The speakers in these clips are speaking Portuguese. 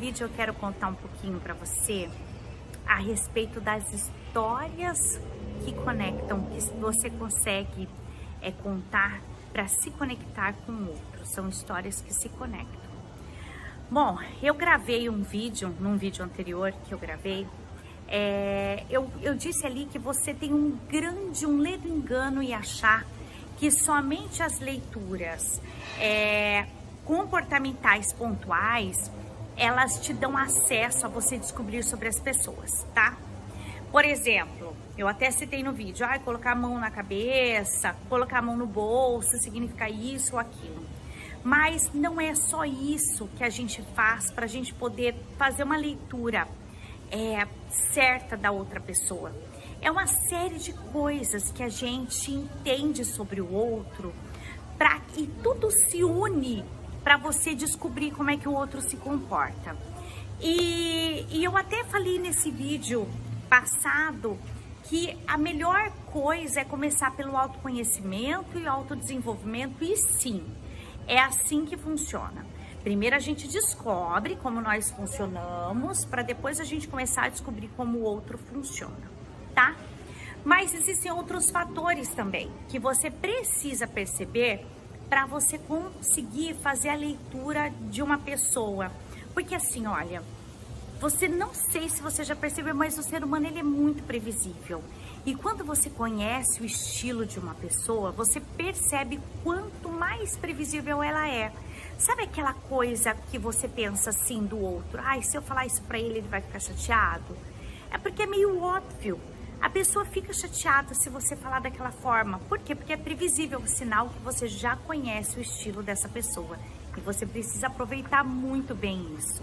vídeo eu quero contar um pouquinho para você a respeito das histórias que conectam, que você consegue contar para se conectar com o outro. São histórias que se conectam. Bom, eu gravei um vídeo, num vídeo anterior que eu gravei, eu disse ali que você tem um ledo engano em achar que somente as leituras comportamentais pontuais, elas te dão acesso a você descobrir sobre as pessoas, tá? Por exemplo, eu até citei no vídeo, colocar a mão na cabeça, colocar a mão no bolso, significa isso ou aquilo. Mas não é só isso que a gente faz para a gente poder fazer uma leitura certa da outra pessoa. É uma série de coisas que a gente entende sobre o outro e tudo se une para você descobrir como é que o outro se comporta. E eu até falei nesse vídeo passado que a melhor coisa é começar pelo autoconhecimento e autodesenvolvimento, e sim, é assim que funciona. Primeiro a gente descobre como nós funcionamos, para depois a gente começar a descobrir como o outro funciona, tá? Mas existem outros fatores também que você precisa perceber para você conseguir fazer a leitura de uma pessoa. Porque assim, olha, você não sei se você já percebeu, mas o ser humano ele é muito previsível. E quando você conhece o estilo de uma pessoa, você percebe quanto mais previsível ela é. Sabe aquela coisa que você pensa assim do outro? Se eu falar isso pra ele, ele vai ficar chateado? É porque é meio óbvio. A pessoa fica chateada se você falar daquela forma. Por quê? Porque é previsível, o sinal que você já conhece o estilo dessa pessoa. E você precisa aproveitar muito bem isso.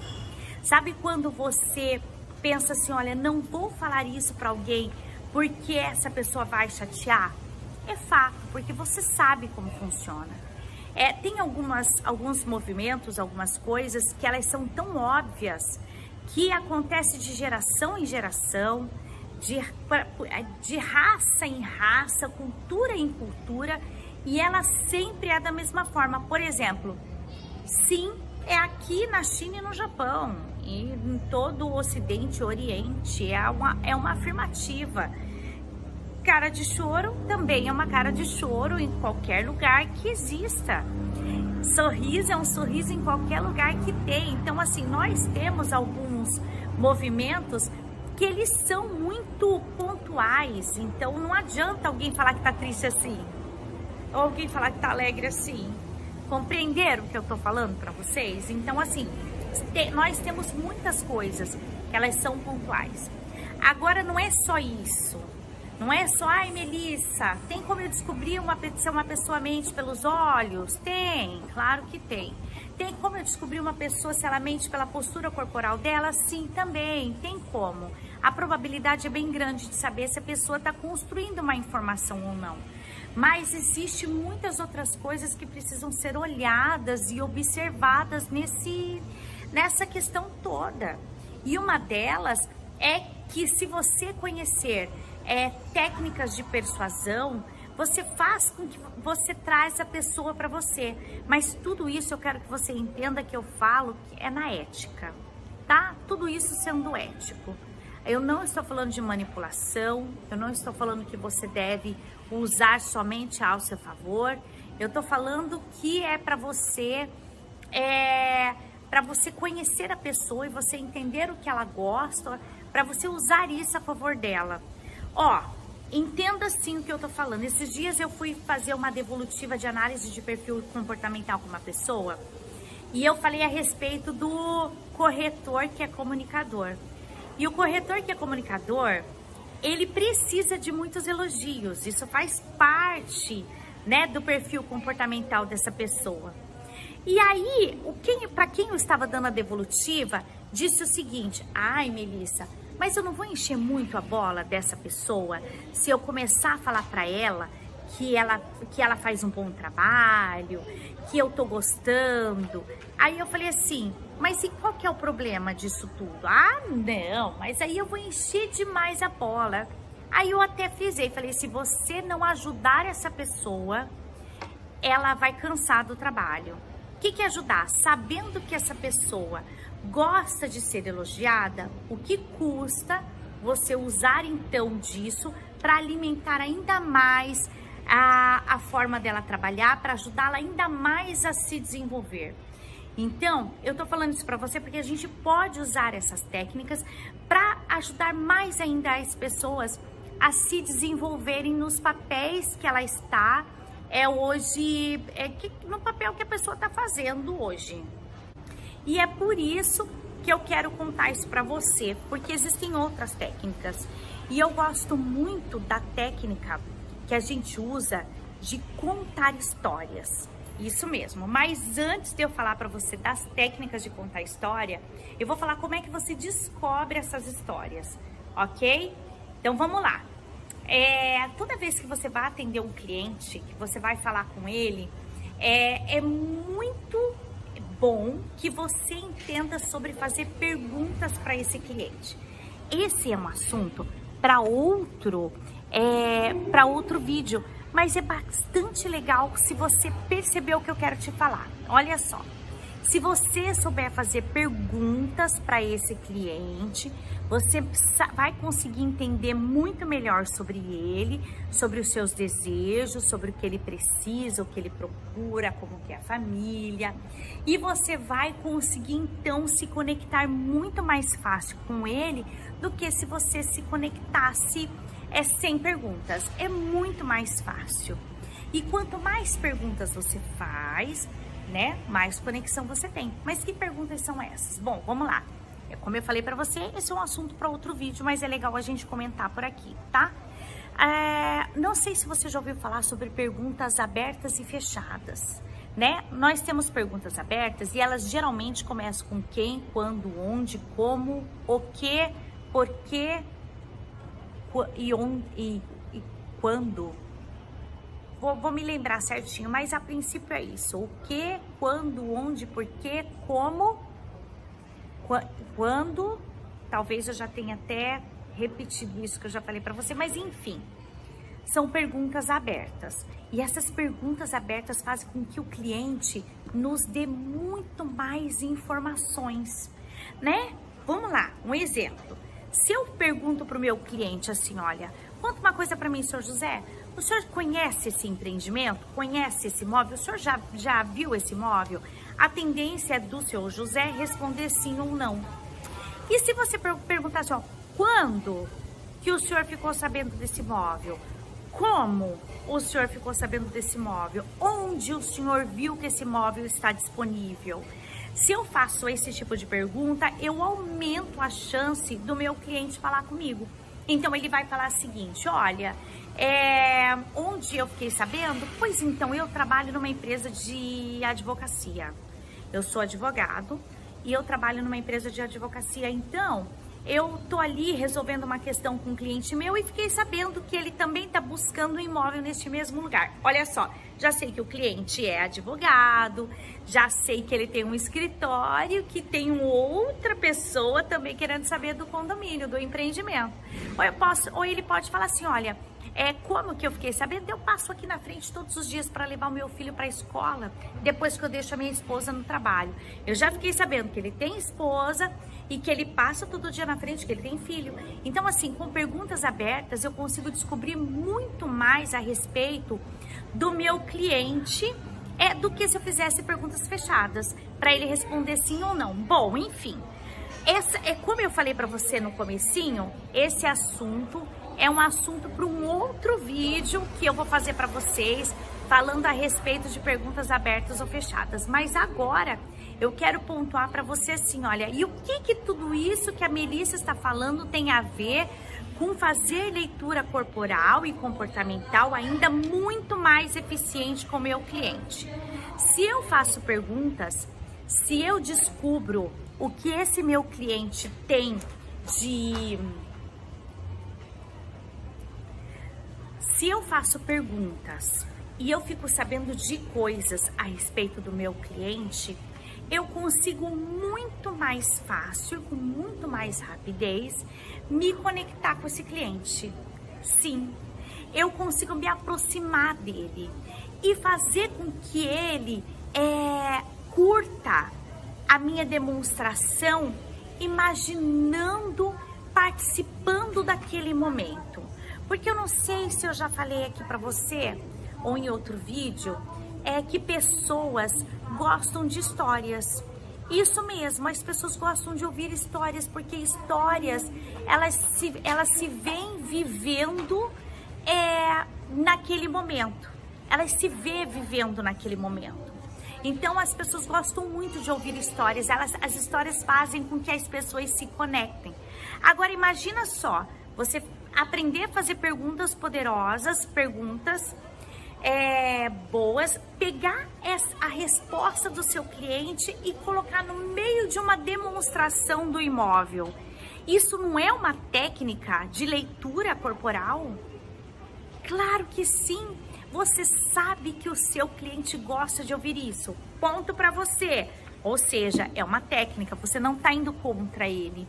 Sabe quando você pensa assim, olha, não vou falar isso para alguém porque essa pessoa vai chatear? É fato, porque você sabe como funciona. Tem alguns movimentos, algumas coisas que elas são tão óbvias que acontece de geração em geração, de raça em raça, cultura em cultura, e ela sempre é da mesma forma. Por exemplo, sim, é aqui na China e no Japão, e em todo o Ocidente e Oriente, é uma afirmativa. Cara de choro também é uma cara de choro em qualquer lugar que exista. Sorriso é um sorriso em qualquer lugar que tem. Então, assim, nós temos alguns movimentos que eles são muito pontuais. Então, não adianta alguém falar que tá triste assim, ou alguém falar que tá alegre assim. Compreenderam o que eu tô falando para vocês? Então, assim, nós temos muitas coisas que elas são pontuais. Agora, não é só isso. Não é só, Melissa, tem como eu descobrir se uma pessoa mente pelos olhos? Tem, claro que tem. Tem como eu descobrir uma pessoa se ela mente pela postura corporal dela? Sim, também, tem como. A probabilidade é bem grande de saber se a pessoa está construindo uma informação ou não. Mas existe muitas outras coisas que precisam ser olhadas e observadas nessa questão toda. E uma delas é que, se você conhecer técnicas de persuasão, você faz com que você traz a pessoa para você. Mas tudo isso eu quero que você entenda que eu falo que é na ética, tá? Tudo isso sendo ético. Eu não estou falando de manipulação, eu não estou falando que você deve usar somente ao seu favor. Eu estou falando que é para você conhecer a pessoa e você entender o que ela gosta, para você usar isso a favor dela. Entenda sim o que eu tô falando. Esses dias eu fui fazer uma devolutiva de análise de perfil comportamental com uma pessoa e eu falei a respeito do corretor que é comunicador. E o corretor que é comunicador, ele precisa de muitos elogios. Isso faz parte, né, do perfil comportamental dessa pessoa. E aí, para quem eu estava dando a devolutiva, disse o seguinte: Melissa, mas eu não vou encher muito a bola dessa pessoa se eu começar a falar para ela que ela faz um bom trabalho, que eu tô gostando. Aí eu falei assim, mas e qual que é o problema disso tudo? Não, mas aí eu vou encher demais a bola. Aí eu até frisei, falei, se você não ajudar essa pessoa, ela vai cansar do trabalho. O que é ajudar? Sabendo que essa pessoa Gosta de ser elogiada? O que custa você usar então disso para alimentar ainda mais a forma dela trabalhar, para ajudá-la ainda mais a se desenvolver? Então, eu tô falando isso para você porque a gente pode usar essas técnicas para ajudar mais ainda as pessoas a se desenvolverem nos papéis que ela está hoje, no papel que a pessoa está fazendo hoje. E é por isso que eu quero contar isso para você, porque existem outras técnicas. E eu gosto muito da técnica que a gente usa de contar histórias. Isso mesmo, mas antes de eu falar para você das técnicas de contar história, eu vou falar como é que você descobre essas histórias, ok? Então vamos lá. Toda vez que você vai atender um cliente, que você vai falar com ele, é muito bom que você entenda sobre fazer perguntas para esse cliente. Esse é um assunto para outro vídeo, mas é bastante legal se você perceber o que eu quero te falar. Olha só, se você souber fazer perguntas para esse cliente, você vai conseguir entender muito melhor sobre ele, sobre os seus desejos, sobre o que ele precisa, o que ele procura, como que é a família. E você vai conseguir então se conectar muito mais fácil com ele do que se você se conectasse sem perguntas. É muito mais fácil. E quanto mais perguntas você faz, né, mais conexão você tem. Mas que perguntas são essas? Bom, vamos lá. Como eu falei pra você, esse é um assunto para outro vídeo, mas é legal a gente comentar por aqui, tá? Não sei se você já ouviu falar sobre perguntas abertas e fechadas, né? Nós temos perguntas abertas e elas geralmente começam com quem, quando, onde, como, o que, por quê e onde e quando. Vou me lembrar certinho, mas a princípio é isso. O que, quando, onde, por quê, como, quando. Talvez eu já tenha até repetido isso que eu já falei para você, mas enfim. São perguntas abertas. E essas perguntas abertas fazem com que o cliente nos dê muito mais informações, né? Vamos lá, um exemplo. Se eu pergunto para o meu cliente assim, olha, conta uma coisa para mim, senhor José. O senhor conhece esse empreendimento? Conhece esse imóvel? O senhor já viu esse imóvel? A tendência é do senhor José responder sim ou não. E se você perguntar assim, ó, quando que o senhor ficou sabendo desse imóvel? Como o senhor ficou sabendo desse imóvel? Onde o senhor viu que esse imóvel está disponível? Se eu faço esse tipo de pergunta, eu aumento a chance do meu cliente falar comigo. Então, ele vai falar o seguinte, olha, onde eu fiquei sabendo? Pois então, eu trabalho numa empresa de advocacia. Eu sou advogado e eu trabalho numa empresa de advocacia. Então, eu tô ali resolvendo uma questão com um cliente meu e fiquei sabendo que ele também tá buscando um imóvel neste mesmo lugar. Olha só, já sei que o cliente é advogado, já sei que ele tem um escritório, que tem outra pessoa também querendo saber do condomínio, do empreendimento. Ou ele pode falar assim, olha, como que eu fiquei sabendo? Eu passo aqui na frente todos os dias para levar o meu filho para a escola, depois que eu deixo a minha esposa no trabalho. Eu já fiquei sabendo que ele tem esposa e que ele passa todo dia na frente, que ele tem filho. Então, assim, com perguntas abertas, eu consigo descobrir muito mais a respeito do meu cliente do que se eu fizesse perguntas fechadas, para ele responder sim ou não. Bom, enfim, como eu falei para você no comecinho, esse assunto é um assunto para um outro vídeo que eu vou fazer para vocês, falando a respeito de perguntas abertas ou fechadas. Mas agora eu quero pontuar para você assim, olha, e o que tudo isso que a Melissa está falando tem a ver com fazer leitura corporal e comportamental ainda muito mais eficiente com o meu cliente? Se eu faço perguntas, se eu descubro o que esse meu cliente tem de... Se eu faço perguntas e eu fico sabendo de coisas a respeito do meu cliente, eu consigo muito mais fácil, com muito mais rapidez, me conectar com esse cliente. Sim, eu consigo me aproximar dele e fazer com que ele curta a minha demonstração imaginando, participando daquele momento. Porque eu não sei se eu já falei aqui para você ou em outro vídeo, que pessoas gostam de histórias. Isso mesmo, as pessoas gostam de ouvir histórias, porque histórias, elas se veem vivendo naquele momento. Elas se vê vivendo naquele momento. Então, as pessoas gostam muito de ouvir histórias. As histórias fazem com que as pessoas se conectem. Agora, imagina só, você aprender a fazer perguntas poderosas, perguntas boas, pegar a resposta do seu cliente e colocar no meio de uma demonstração do imóvel. Isso não é uma técnica de leitura corporal? Claro que sim. Você sabe que o seu cliente gosta de ouvir isso. Ponto para você. Ou seja, é uma técnica, você não está indo contra ele.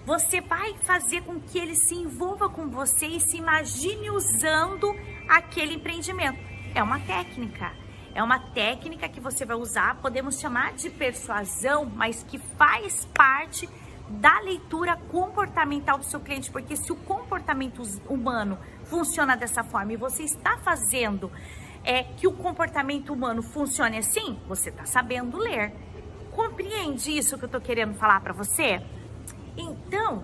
Você vai fazer com que ele se envolva com você e se imagine usando aquele empreendimento. É uma técnica. É uma técnica que você vai usar, podemos chamar de persuasão, mas que faz parte da leitura comportamental do seu cliente, porque se o comportamento humano funciona dessa forma e você está fazendo que o comportamento humano funcione assim, você está sabendo ler. Compreende isso que eu estou querendo falar para você? Então,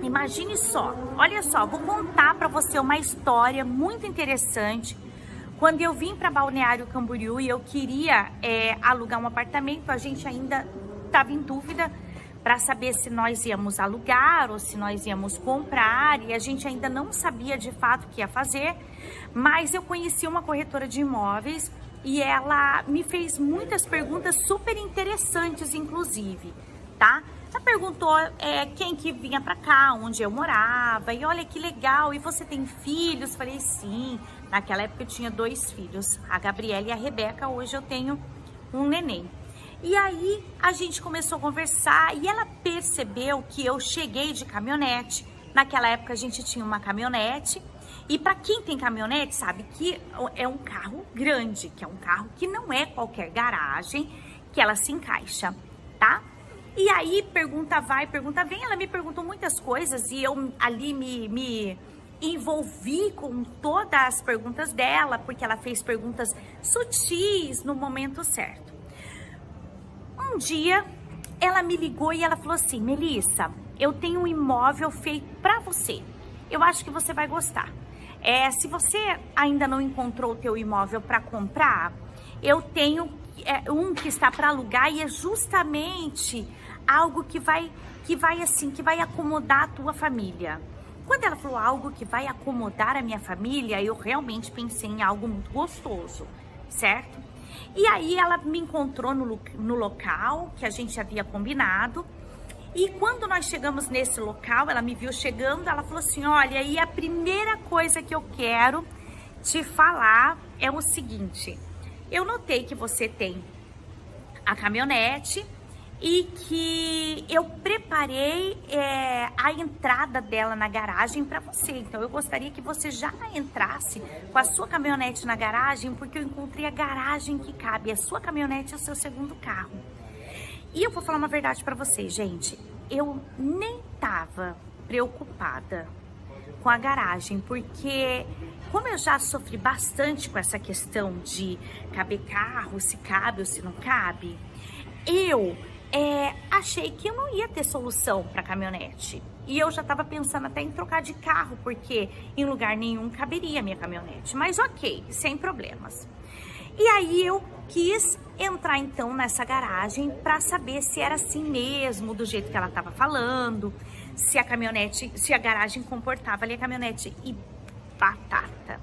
imagine só, olha só, vou contar para você uma história muito interessante. Quando eu vim para Balneário Camboriú e eu queria alugar um apartamento, a gente ainda estava em dúvida para saber se nós íamos alugar ou se nós íamos comprar, e a gente ainda não sabia de fato o que ia fazer, mas eu conheci uma corretora de imóveis e ela me fez muitas perguntas super interessantes, inclusive, tá? Ela perguntou quem que vinha pra cá, onde eu morava, e olha que legal, e você tem filhos? Falei, sim. Naquela época eu tinha 2 filhos, a Gabriela e a Rebeca, hoje eu tenho um neném. E aí a gente começou a conversar e ela percebeu que eu cheguei de caminhonete. Naquela época a gente tinha uma caminhonete, e para quem tem caminhonete sabe que é um carro grande, que é um carro que não é qualquer garagem que ela se encaixa, tá? E aí, pergunta vai, pergunta vem, ela me perguntou muitas coisas e eu ali me envolvi com todas as perguntas dela, porque ela fez perguntas sutis no momento certo. Um dia, ela me ligou e ela falou assim, Melissa, eu tenho um imóvel feito para você, eu acho que você vai gostar. Se você ainda não encontrou o teu imóvel para comprar, eu tenho um que está para alugar e é justamente algo que vai acomodar a tua família. Quando ela falou algo que vai acomodar a minha família, eu realmente pensei em algo muito gostoso, certo? E aí ela me encontrou no local que a gente havia combinado. E quando nós chegamos nesse local, ela me viu chegando, ela falou assim, olha, e a primeira coisa que eu quero te falar é o seguinte, eu notei que você tem a caminhonete e que eu preparei a entrada dela na garagem para você. Então, eu gostaria que você já entrasse com a sua caminhonete na garagem, porque eu encontrei a garagem que cabe. A sua caminhonete é o seu segundo carro. E eu vou falar uma verdade para vocês, gente. Eu nem tava preocupada com a garagem, porque como eu já sofri bastante com essa questão de caber carro, se cabe ou se não cabe, eu achei que eu não ia ter solução para caminhonete. E eu já estava pensando até em trocar de carro, porque em lugar nenhum caberia a minha caminhonete. Mas ok, sem problemas. E aí eu quis entrar então nessa garagem para saber se era assim mesmo, do jeito que ela estava falando, se a garagem comportava ali a caminhonete. E batata.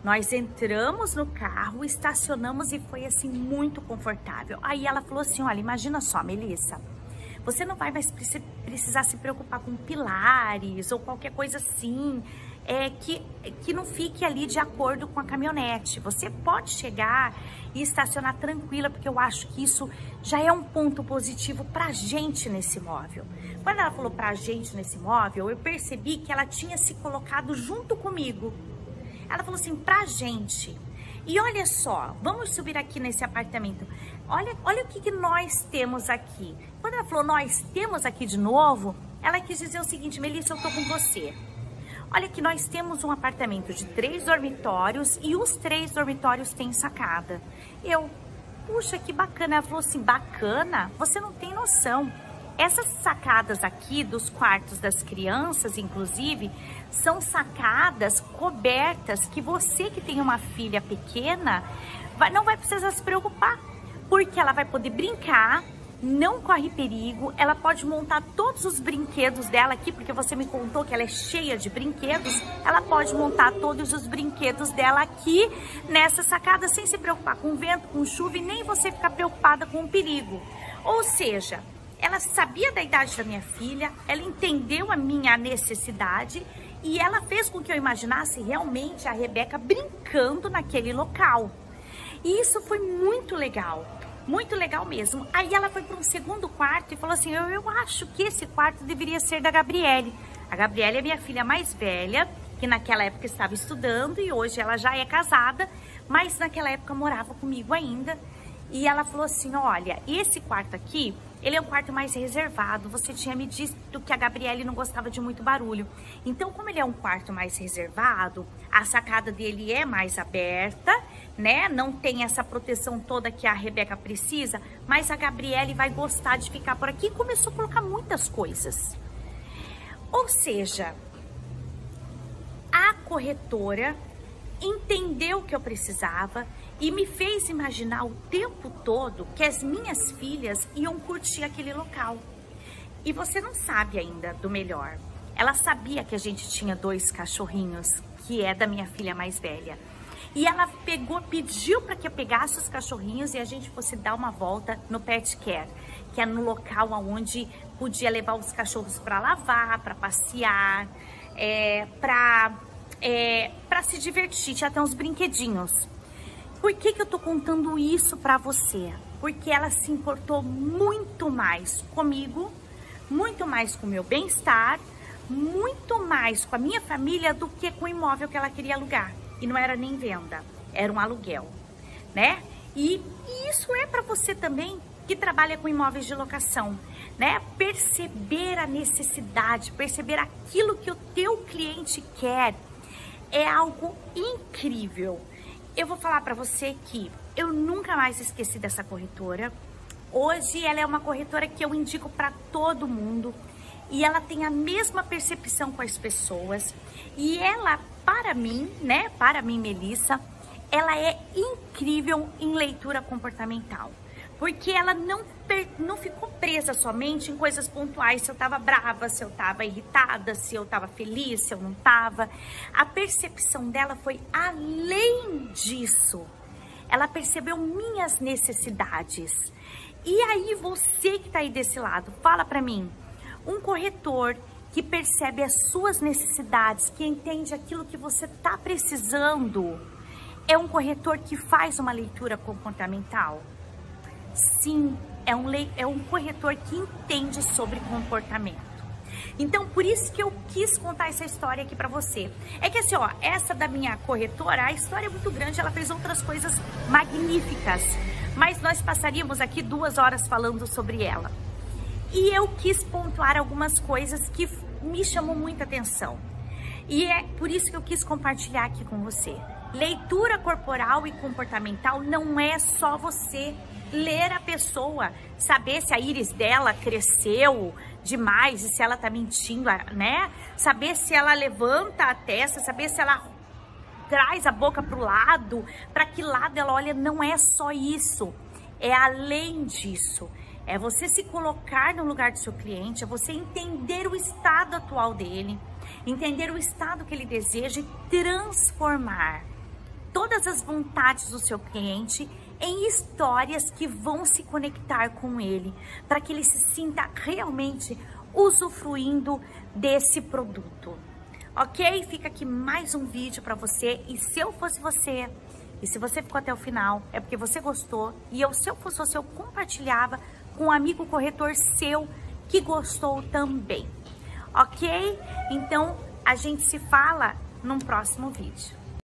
Nós entramos no carro, estacionamos e foi assim muito confortável. Aí ela falou assim, olha, imagina só, Melissa, você não vai mais precisar se preocupar com pilares ou qualquer coisa assim, que não fique ali de acordo com a caminhonete. Você pode chegar e estacionar tranquila, porque eu acho que isso já é um ponto positivo pra gente nesse imóvel. Quando ela falou pra gente nesse imóvel, eu percebi que ela tinha se colocado junto comigo. Ela falou assim, pra gente. E olha só, vamos subir aqui nesse apartamento. olha o que nós temos aqui. Quando ela falou nós temos aqui de novo, ela quis dizer o seguinte: Melissa, eu tô com você. Olha que nós temos um apartamento de 3 dormitórios e os 3 dormitórios têm sacada. Puxa, que bacana. Ela falou assim, bacana? Você não tem noção. Essas sacadas aqui dos quartos das crianças, inclusive, são sacadas cobertas que você que tem uma filha pequena não vai precisar se preocupar, porque ela vai poder brincar, não corre perigo, ela pode montar todos os brinquedos dela aqui, porque você me contou que ela é cheia de brinquedos, ela pode montar todos os brinquedos dela aqui nessa sacada sem se preocupar com vento, com chuva e nem você ficar preocupada com o perigo. Ou seja, ela sabia da idade da minha filha, ela entendeu a minha necessidade e ela fez com que eu imaginasse realmente a Rebeca brincando naquele local. E isso foi muito legal mesmo. Aí ela foi para um segundo quarto e falou assim, eu acho que esse quarto deveria ser da Gabriele. A Gabriele é minha filha mais velha, que naquela época estava estudando e hoje ela já é casada, mas naquela época morava comigo ainda. E ela falou assim, olha, esse quarto aqui, ele é um quarto mais reservado. Você tinha me dito que a Gabriele não gostava de muito barulho. Então, como ele é um quarto mais reservado, a sacada dele é mais aberta, né? Não tem essa proteção toda que a Rebeca precisa, mas a Gabriele vai gostar de ficar por aqui. E começou a colocar muitas coisas. Ou seja, a corretora entendeu o que eu precisava e me fez imaginar o tempo todo que as minhas filhas iam curtir aquele local. E você não sabe ainda do melhor. Ela sabia que a gente tinha 2 cachorrinhos, que é da minha filha mais velha. E ela pediu para que eu pegasse os cachorrinhos e a gente fosse dar uma volta no Pet Care, que é no local onde podia levar os cachorros para lavar, para passear, para se divertir, tinha até uns brinquedinhos. Por que eu tô contando isso pra você? Porque ela se importou muito mais comigo, muito mais com o meu bem-estar, muito mais com a minha família do que com o imóvel que ela queria alugar. E não era nem venda, era um aluguel, né? E isso é pra você também que trabalha com imóveis de locação, né? Perceber a necessidade, perceber aquilo que o teu cliente quer é algo incrível. Eu vou falar para você que eu nunca mais esqueci dessa corretora. Hoje ela é uma corretora que eu indico para todo mundo e ela tem a mesma percepção com as pessoas. E ela, para mim, né, para mim, Melissa, ela é incrível em leitura comportamental. Porque ela não ficou presa somente em coisas pontuais, se eu tava brava, se eu tava irritada, se eu tava feliz, se eu não tava. A percepção dela foi além disso. Ela percebeu minhas necessidades. E aí você que tá aí desse lado, fala pra mim, um corretor que percebe as suas necessidades, que entende aquilo que você tá precisando, é um corretor que faz uma leitura comportamental? Sim, é um corretor que entende sobre comportamento. Então, por isso que eu quis contar essa história aqui pra você. É que assim, ó, essa da minha corretora, a história é muito grande, ela fez outras coisas magníficas, mas nós passaríamos aqui 2 horas falando sobre ela. E eu quis pontuar algumas coisas que me chamou muita atenção. E é por isso que eu quis compartilhar aqui com você. Leitura corporal e comportamental não é só você ler a pessoa, saber se a íris dela cresceu demais e se ela tá mentindo, né? Saber se ela levanta a testa, saber se ela traz a boca pro lado, para que lado ela olha. Não é só isso, é além disso. É você se colocar no lugar do seu cliente, é você entender o estado atual dele, entender o estado que ele deseja e transformar todas as vontades do seu cliente em histórias que vão se conectar com ele, para que ele se sinta realmente usufruindo desse produto. Ok? Fica aqui mais um vídeo para você. E se eu fosse você, e se você ficou até o final, é porque você gostou. E se eu fosse você, eu compartilhava com um amigo corretor seu que gostou também. Ok? Então, a gente se fala num próximo vídeo.